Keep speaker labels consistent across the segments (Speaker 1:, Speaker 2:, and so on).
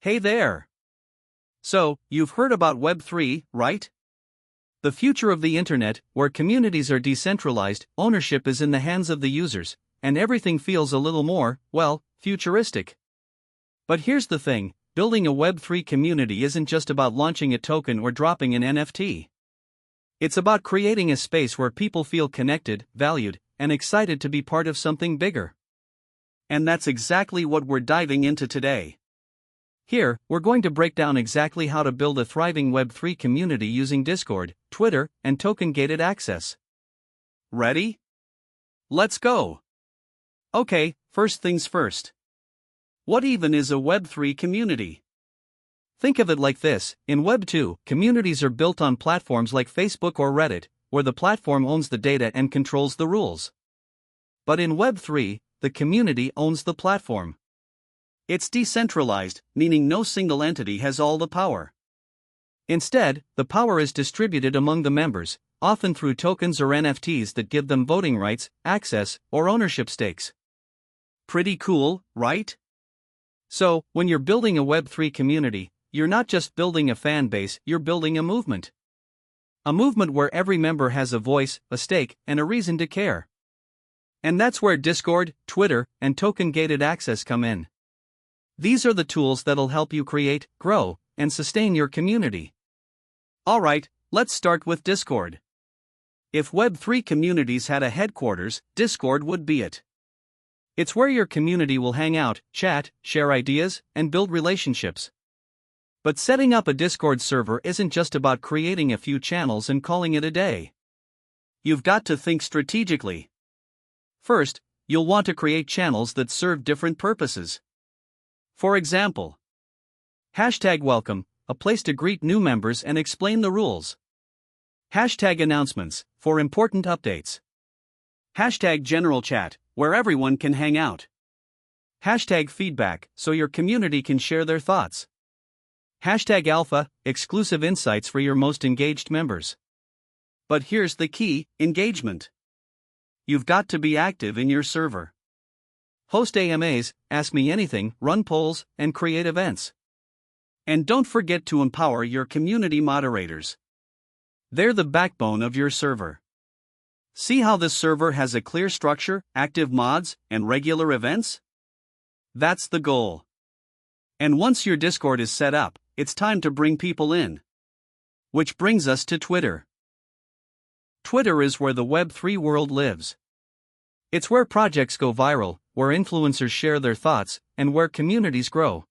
Speaker 1: Hey there! So, you've heard about Web3, right? The future of the internet, where communities are decentralized, ownership is in the hands of the users, and everything feels a little more, well, futuristic. But here's the thing, building a Web3 community isn't just about launching a token or dropping an NFT. It's about creating a space where people feel connected, valued, and excited to be part of something bigger. And that's exactly what we're diving into today. Here, we're going to break down exactly how to build a thriving Web3 community using Discord, Twitter, and token-gated access. Ready? Let's go! Okay, first things first. What even is a Web3 community? Think of it like this: in Web2, communities are built on platforms like Facebook or Reddit, where the platform owns the data and controls the rules. But in Web3, the community owns the platform. It's decentralized, meaning no single entity has all the power. Instead, the power is distributed among the members, often through tokens or NFTs that give them voting rights, access, or ownership stakes. Pretty cool, right? So, when you're building a Web3 community, you're not just building a fan base, you're building a movement. A movement where every member has a voice, a stake, and a reason to care. And that's where Discord, Twitter, and token-gated access come in. These are the tools that'll help you create, grow, and sustain your community. Alright, let's start with Discord. If Web3 communities had a headquarters, Discord would be it. It's where your community will hang out, chat, share ideas, and build relationships. But setting up a Discord server isn't just about creating a few channels and calling it a day. You've got to think strategically. First, you'll want to create channels that serve different purposes. For example, #welcome, a place to greet new members and explain the rules. #announcements, for important updates. #general chat, where everyone can hang out. #feedback, so your community can share their thoughts. #alpha, exclusive insights for your most engaged members. But here's the key: engagement. You've got to be active in your server. Host AMAs, ask me anything, run polls, and create events. And don't forget to empower your community moderators. They're the backbone of your server. See how this server has a clear structure, active mods, and regular events? That's the goal. And once your Discord is set up, it's time to bring people in. Which brings us to Twitter. Twitter is where the Web3 world lives. It's where projects go viral, where influencers share their thoughts, and where communities grow.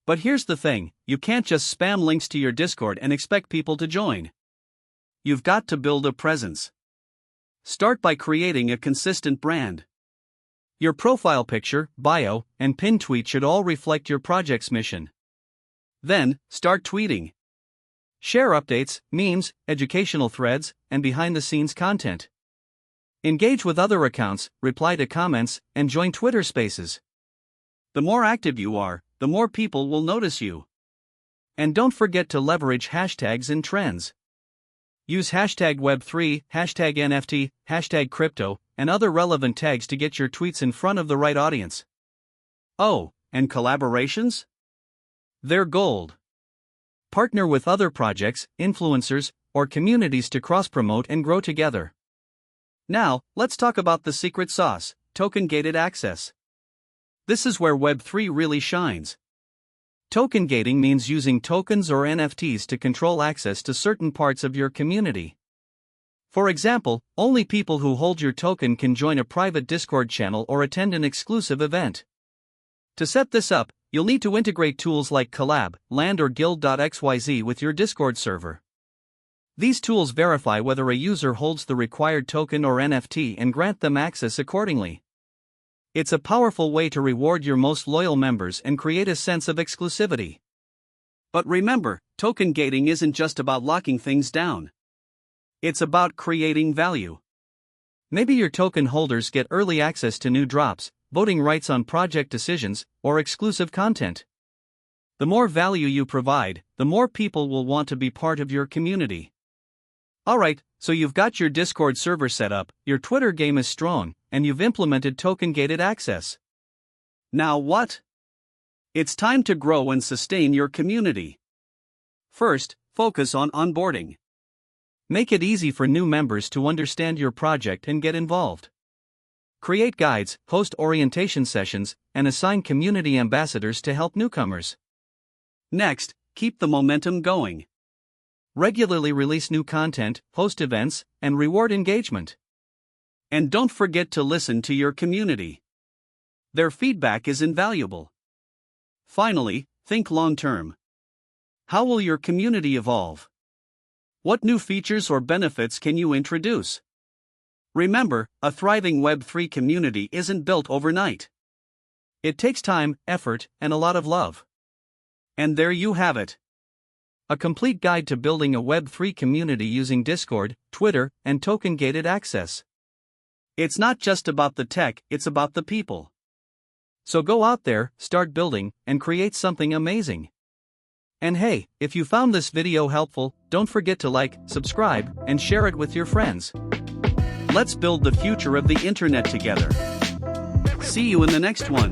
Speaker 1: But here's the thing: you can't just spam links to your Discord and expect people to join. You've got to build a presence. Start by creating a consistent brand. Your profile picture, bio, and pinned tweet should all reflect your project's mission. Then, start tweeting. Share updates, memes, educational threads, and behind-the-scenes content. Engage with other accounts, reply to comments, and join Twitter Spaces. The more active you are, the more people will notice you. And don't forget to leverage hashtags and trends. Use #Web3, #NFT, #crypto, and other relevant tags to get your tweets in front of the right audience. Oh, and collaborations? They're gold. Partner with other projects, influencers, or communities to cross-promote and grow together. Now, let's talk about the secret sauce: token-gated access. This is where Web3 really shines. Token gating means using tokens or NFTs to control access to certain parts of your community. For example, only people who hold your token can join a private Discord channel or attend an exclusive event. To set this up, you'll need to integrate tools like Collab, Land, or Guild.xyz with your Discord server. These tools verify whether a user holds the required token or NFT and grant them access accordingly. It's a powerful way to reward your most loyal members and create a sense of exclusivity. But remember, token gating isn't just about locking things down. It's about creating value. Maybe your token holders get early access to new drops, voting rights on project decisions, or exclusive content. The more value you provide, the more people will want to be part of your community. Alright, so you've got your Discord server set up, your Twitter game is strong, and you've implemented token-gated access. Now what? It's time to grow and sustain your community. First, focus on onboarding. Make it easy for new members to understand your project and get involved. Create guides, host orientation sessions, and assign community ambassadors to help newcomers. Next, keep the momentum going. Regularly release new content, host events, and reward engagement. And don't forget to listen to your community. Their feedback is invaluable. Finally, think long-term. How will your community evolve? What new features or benefits can you introduce? Remember, a thriving Web3 community isn't built overnight. It takes time, effort, and a lot of love. And there you have it. A complete guide to building a Web3 community using Discord, Twitter, and token-gated access. It's not just about the tech, it's about the people. So go out there, start building, and create something amazing. And hey, if you found this video helpful, don't forget to like, subscribe, and share it with your friends. Let's build the future of the internet together. See you in the next one.